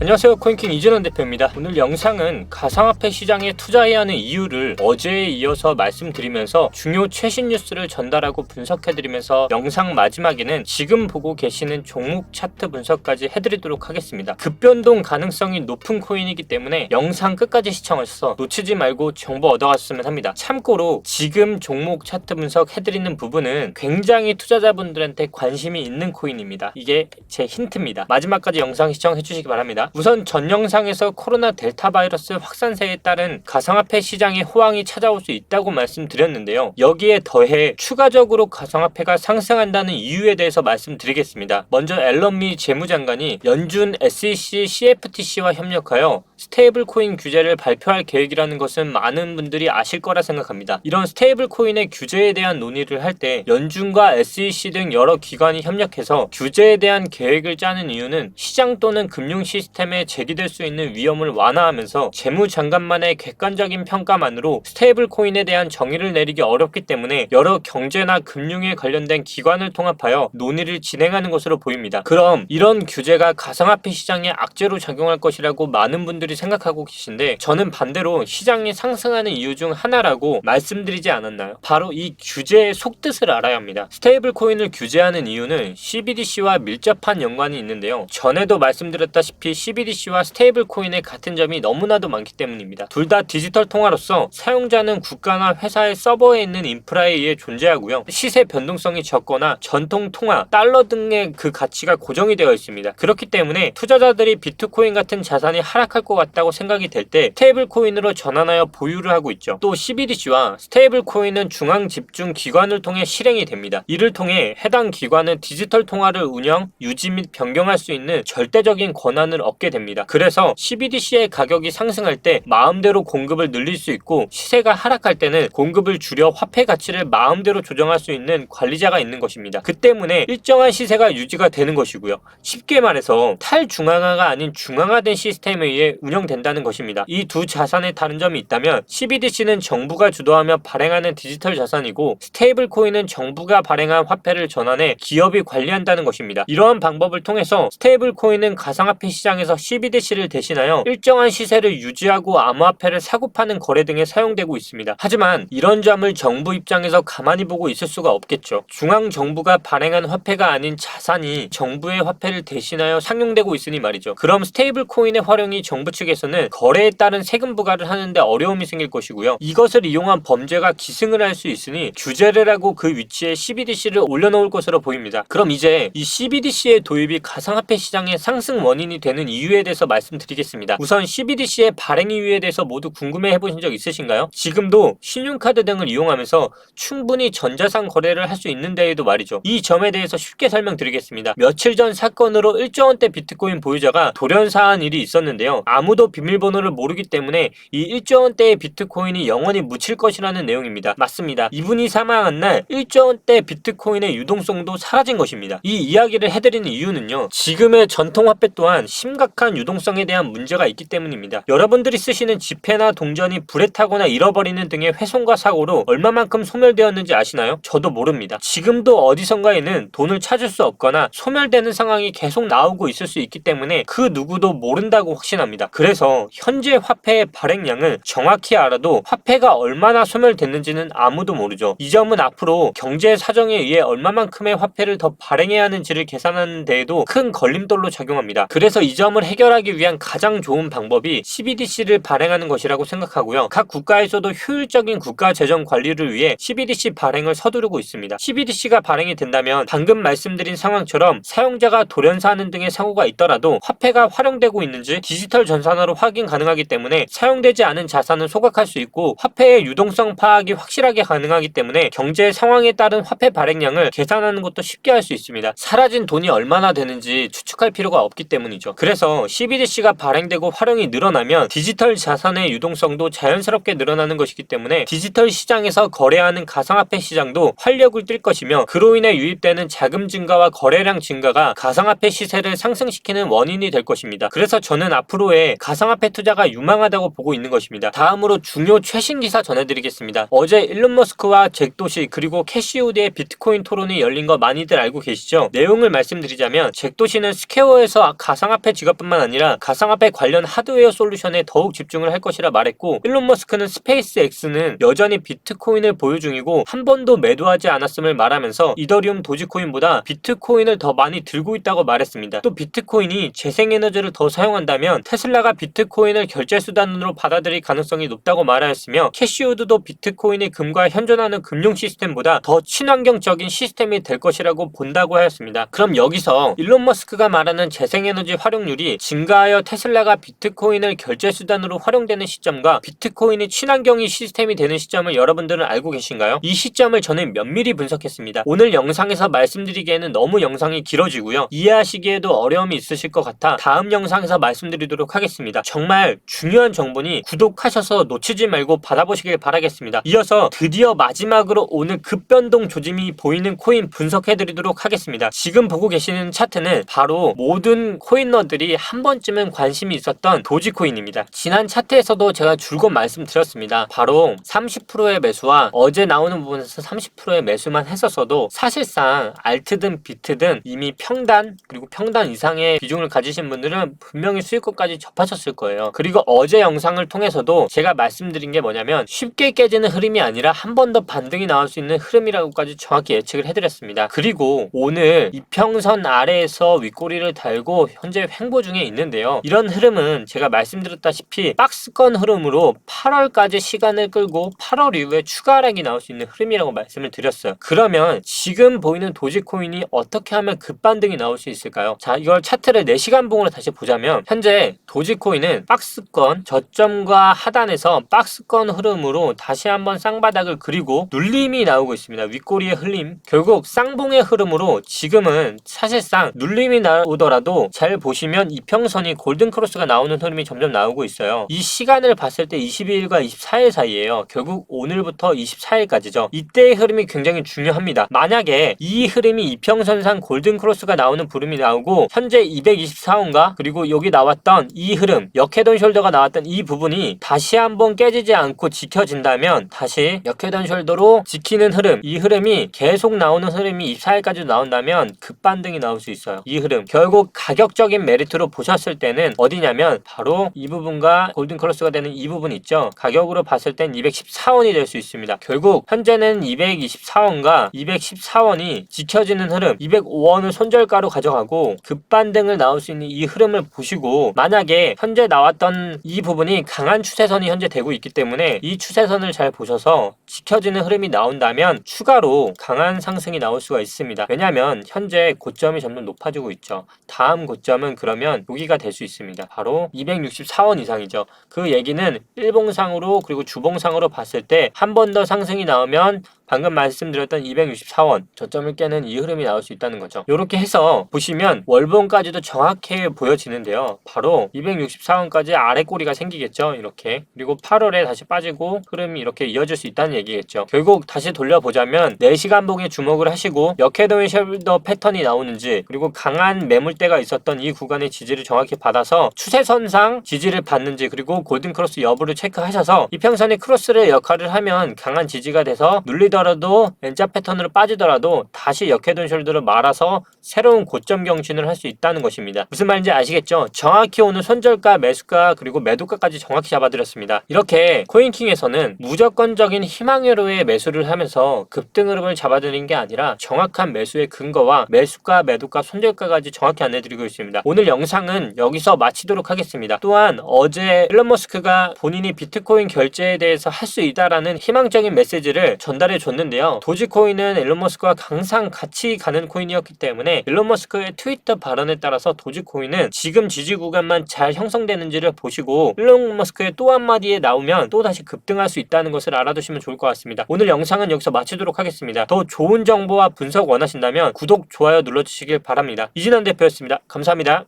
안녕하세요, 코인킹 이진원 대표입니다. 오늘 영상은 가상화폐 시장에 투자해야 하는 이유를 어제에 이어서 말씀드리면서 중요 최신 뉴스를 전달하고 분석해드리면서 영상 마지막에는 지금 보고 계시는 종목 차트 분석까지 해드리도록 하겠습니다. 급변동 가능성이 높은 코인이기 때문에 영상 끝까지 시청하셔서 놓치지 말고 정보 얻어갔으면 합니다. 참고로 지금 종목 차트 분석 해드리는 부분은 굉장히 투자자분들한테 관심이 있는 코인입니다. 이게 제 힌트입니다. 마지막까지 영상 시청해주시기 바랍니다. 우선 전 영상에서 코로나 델타 바이러스 확산세에 따른 가상화폐 시장의 호황이 찾아올 수 있다고 말씀드렸는데요. 여기에 더해 추가적으로 가상화폐가 상승한다는 이유에 대해서 말씀드리겠습니다. 먼저 앨런 미 재무장관이 연준 SEC CFTC와 협력하여 스테이블 코인 규제를 발표할 계획이라는 것은 많은 분들이 아실 거라 생각합니다. 이런 스테이블 코인의 규제에 대한 논의를 할 때 연준과 SEC 등 여러 기관이 협력해서 규제에 대한 계획을 짜는 이유는 시장 또는 금융 시스템에 제기될 수 있는 위험을 완화하면서 재무장관만의 객관적인 평가만으로 스테이블 코인에 대한 정의를 내리기 어렵기 때문에 여러 경제나 금융에 관련된 기관을 통합하여 논의를 진행하는 것으로 보입니다. 그럼 이런 규제가 가상화폐 시장에 악재로 작용할 것이라고 많은 분들이 생각하고 계신데, 저는 반대로 시장이 상승하는 이유 중 하나라고 말씀드리지 않았나요? 바로 이 규제의 속뜻을 알아야 합니다. 스테이블 코인을 규제하는 이유는 CBDC와 밀접한 연관이 있는데요. 전에도 말씀드렸다시피 CBDC와 스테이블 코인의 같은 점이 너무나도 많기 때문입니다. 둘 다 디지털 통화로서 사용자는 국가나 회사의 서버에 있는 인프라에 의해 존재하고요. 시세 변동성이 적거나 전통 통화, 달러 등의 그 가치가 고정이 되어 있습니다. 그렇기 때문에 투자자들이 비트코인 같은 자산이 하락할 것 같다고 생각이 될 때 스테이블 코인으로 전환하여 보유를 하고 있죠. 또 CBDC와 스테이블 코인은 중앙 집중 기관을 통해 실행이 됩니다. 이를 통해 해당 기관은 디지털 통화를 운영, 유지 및 변경할 수 있는 절대적인 권한을 얻게 됩니다. 그래서 CBDC의 가격이 상승할 때 마음대로 공급을 늘릴 수 있고, 시세가 하락할 때는 공급을 줄여 화폐 가치를 마음대로 조정할 수 있는 관리자가 있는 것입니다. 그 때문에 일정한 시세가 유지가 되는 것이고요. 쉽게 말해서 탈중앙화가 아닌 중앙화된 시스템에 의해 운영된다는 것입니다. 이 두 자산의 다른 점이 있다면 CBDC는 정부가 주도하며 발행하는 디지털 자산이고, 스테이블 코인은 정부가 발행한 화폐를 전환해 기업이 관리한다는 것입니다. 이러한 방법을 통해서 스테이블 코인은 가상화폐 시장에서 CBDC를 대신하여 일정한 시세를 유지하고 암호화폐를 사고 파는 거래 등에 사용되고 있습니다. 하지만 이런 점을 정부 입장에서 가만히 보고 있을 수가 없겠죠. 중앙 정부가 발행한 화폐가 아닌 자산이 정부의 화폐를 대신하여 상용되고 있으니 말이죠. 그럼 스테이블 코인의 활용이 정부 측에서는 거래에 따른 세금 부과를 하는데 어려움이 생길 것이고요. 이것을 이용한 범죄가 기승을 할 수 있으니 규제를 하고 그 위치에 CBDC를 올려놓을 것으로 보입니다. 그럼 이제 이 CBDC의 도입이 가상화폐 시장의 상승 원인이 되는 이유에 대해서 말씀드리겠습니다. 우선 CBDC의 발행 이유에 대해서 모두 궁금해 해보신 적 있으신가요? 지금도 신용카드 등을 이용하면서 충분히 전자상 거래를 할 수 있는 데에도 말이죠. 이 점에 대해서 쉽게 설명드리겠습니다. 며칠 전 사건으로 1조 원대 비트코인 보유자가 돌연사한 일이 있었는데요. 아무도 비밀번호를 모르기 때문에 이 1조 원대의 비트코인이 영원히 묻힐 것이라는 내용입니다. 맞습니다. 이분이 사망한 날 1조 원대 비트코인의 유동성도 사라진 것입니다. 이 이야기를 해드리는 이유는요, 지금의 전통화폐 또한 심각한 유동성에 대한 문제가 있기 때문입니다. 여러분들이 쓰시는 지폐나 동전이 불에 타거나 잃어버리는 등의 훼손과 사고로 얼마만큼 소멸되었는지 아시나요? 저도 모릅니다. 지금도 어디선가에는 돈을 찾을 수 없거나 소멸되는 상황이 계속 나오고 있을 수 있기 때문에 그 누구도 모른다고 확신합니다. 그래서 현재 화폐의 발행량을 정확히 알아도 화폐가 얼마나 소멸됐는지는 아무도 모르죠. 이 점은 앞으로 경제 사정에 의해 얼마만큼의 화폐를 더 발행해야 하는지를 계산하는 데에도 큰 걸림돌로 작용합니다. 그래서 이 점을 해결하기 위한 가장 좋은 방법이 CBDC를 발행하는 것이라고 생각하고요. 각 국가에서도 효율적인 국가 재정 관리를 위해 CBDC 발행을 서두르고 있습니다. CBDC가 발행이 된다면 방금 말씀드린 상황처럼 사용자가 돌연사하는 등의 사고가 있더라도 화폐가 활용되고 있는지 디지털 전산화로 확인 가능하기 때문에 사용되지 않은 자산은 소각할 수 있고, 화폐의 유동성 파악이 확실하게 가능하기 때문에 경제 상황에 따른 화폐 발행량을 계산하는 것도 쉽게 할 수 있습니다. 사라진 돈이 얼마나 되는지 추측할 필요가 없기 때문이죠. 그래서 CBDC가 발행되고 활용이 늘어나면 디지털 자산의 유동성도 자연스럽게 늘어나는 것이기 때문에 디지털 시장에서 거래하는 가상화폐 시장도 활력을 띨 것이며, 그로 인해 유입되는 자금 증가와 거래량 증가가 가상화폐 시세를 상승시키는 원인이 될 것입니다. 그래서 저는 앞으로의 때문에 가상화폐 투자가 유망하다고 보고 있는 것입니다. 다음으로 중요 최신 기사 전해드리겠습니다. 어제 일론 머스크와 잭 도시 그리고 캐시우드의 비트코인 토론이 열린 거 많이들 알고 계시죠? 내용을 말씀드리자면 잭 도시는 스퀘어에서 가상화폐 지갑뿐만 아니라 가상화폐 관련 하드웨어 솔루션에 더욱 집중을 할 것이라 말했고, 일론 머스크는 스페이스X는 여전히 비트코인을 보유 중이고 한 번도 매도하지 않았음을 말하면서 이더리움 도지코인보다 비트코인을 더 많이 들고 있다고 말했습니다. 또 비트코인이 재생에너지를 더 사용한다면 테슬라가 비트코인을 결제 수단으로 받아들일 가능성이 높다고 말하였으며, 캐시우드도 비트코인이 금과 현존하는 금융 시스템보다 더 친환경적인 시스템이 될 것이라고 본다고 하였습니다. 그럼 여기서 일론 머스크가 말하는 재생에너지 활용률이 증가하여 테슬라가 비트코인을 결제 수단으로 활용되는 시점과 비트코인이 친환경이 시스템이 되는 시점을 여러분들은 알고 계신가요? 이 시점을 저는 면밀히 분석했습니다. 오늘 영상에서 말씀드리기에는 너무 영상이 길어지고요, 이해하시기에도 어려움이 있으실 것 같아 다음 영상에서 말씀드리도록 하겠습니다. 정말 중요한 정보니 구독하셔서 놓치지 말고 받아보시길 바라겠습니다. 이어서 드디어 마지막으로 오늘 급변동 조짐이 보이는 코인 분석해드리도록 하겠습니다. 지금 보고 계시는 차트는 바로 모든 코인러들이 한 번쯤은 관심이 있었던 도지코인입니다. 지난 차트에서도 제가 줄곧 말씀드렸습니다. 바로 30%의 매수와 어제 나오는 부분에서 30%의 매수만 했었어도 사실상 알트든 비트든 이미 평단 그리고 평단 이상의 비중을 가지신 분들은 분명히 수익권까지 접하셨을 거예요. 그리고 어제 영상을 통해서도 제가 말씀드린 게 뭐냐면 쉽게 깨지는 흐름이 아니라 한 번 더 반등이 나올 수 있는 흐름이라고까지 정확히 예측을 해드렸습니다. 그리고 오늘 이평선 아래에서 윗꼬리를 달고 현재 횡보 중에 있는데요, 이런 흐름은 제가 말씀드렸다시피 박스권 흐름으로 8월까지 시간을 끌고 8월 이후에 추가 하락이 나올 수 있는 흐름이라고 말씀을 드렸어요. 그러면 지금 보이는 도지코인이 어떻게 하면 급반등이 나올 수 있을까요? 자, 이걸 차트를 4시간 봉으로 다시 보자면 현재 도지코인은 박스권 저점과 하단에서 박스권 흐름으로 다시 한번 쌍바닥을 그리고 눌림이 나오고 있습니다. 윗꼬리의 흘림, 결국 쌍봉의 흐름으로 지금은 사실상 눌림이 나오더라도 잘 보시면 이평선이 골든크로스가 나오는 흐름이 점점 나오고 있어요. 이 시간을 봤을 때 22일과 24일 사이에요. 결국 오늘부터 24일까지죠. 이때의 흐름이 굉장히 중요합니다. 만약에 이 흐름이 이평선상 골든크로스가 나오는 부름이 나오고 현재 224원가 그리고 여기 나왔던 이 흐름, 역헤드앤 숄더가 나왔던 이 부분이 다시 한번 깨지지 않고 지켜진다면, 다시 역헤드앤 숄더로 지키는 흐름, 이 흐름이 계속 나오는 흐름이 24일까지 나온다면 급반등이 나올 수 있어요. 이 흐름 결국 가격적인 메리트로 보셨을 때는 어디냐면 바로 이 부분과 골든크로스가 되는 이 부분 있죠. 가격으로 봤을 땐 214원이 될 수 있습니다. 결국 현재는 224원과 214원이 지켜지는 흐름, 205원을 손절가로 가져가고 급반등을 나올 수 있는 이 흐름을 보시고, 만약에 현재 나왔던 이 부분이 강한 추세선이 현재 되고 있기 때문에 이 추세선을 잘 보셔서 지켜지는 흐름이 나온다면 추가로 강한 상승이 나올 수가 있습니다. 왜냐하면 현재 고점이 점점 높아지고 있죠. 다음 고점은 그러면 여기가 될 수 있습니다. 바로 264원 이상이죠. 그 얘기는 일봉상으로 그리고 주봉상으로 봤을 때 한 번 더 상승이 나오면 방금 말씀드렸던 264원 저점을 깨는 이 흐름이 나올 수 있다는 거죠. 이렇게 해서 보시면 월봉까지도 정확히 보여지는데요. 바로 264원까지 아래 꼬리가 생기겠죠. 이렇게. 그리고 8월에 다시 빠지고 흐름이 이렇게 이어질 수 있다는 얘기겠죠. 결국 다시 돌려보자면 4시간 봉에 주목을 하시고 역헤드앤 숄더 패턴이 나오는지, 그리고 강한 매물대가 있었던 이 구간의 지지를 정확히 받아서 추세선상 지지를 받는지, 그리고 골든크로스 여부를 체크하셔서 이평선이 크로스를 역할을 하면 강한 지지가 돼서 눌리더라도 N자 패턴으로 빠지더라도 다시 역헤드앤 숄더를 말아서 새로운 고점 경신을 할 수 있다는 것입니다. 무슨 말인지 아시겠죠? 정확히 오늘 손절가, 매수가 그리고 매도가까지 정확히 잡아드렸습니다. 이렇게 코인킹에서는 무조건적인 희망회로의 매수를 하면서 급등 흐름을 잡아드리는 게 아니라 정확한 매수의 근거와 매수가, 매도가, 손절가까지 정확히 안내드리고 있습니다. 오늘 영상은 여기서 마치도록 하겠습니다. 또한 어제 일론 머스크가 본인이 비트코인 결제에 대해서 할 수 있다라는 희망적인 메시지를 전달해 줬는데요. 도지코인은 일론 머스크와 항상 같이 가는 코인이었기 때문에 일론 머스크의 트위터 발언에 따라서 도지코인은 지금 지지 구간만 잘 형성되는지를 보시고 일론 머스크의 또 한마디에 나오면 또 다시 급등할 수 있다는 것을 알아두시면 좋을 것 같습니다. 오늘 영상은 여기서 마치도록 하겠습니다. 더 좋은 정보와 분석 원하신다면 구독, 좋아요 눌러주시길 바랍니다. 이진환 대표였습니다. 감사합니다.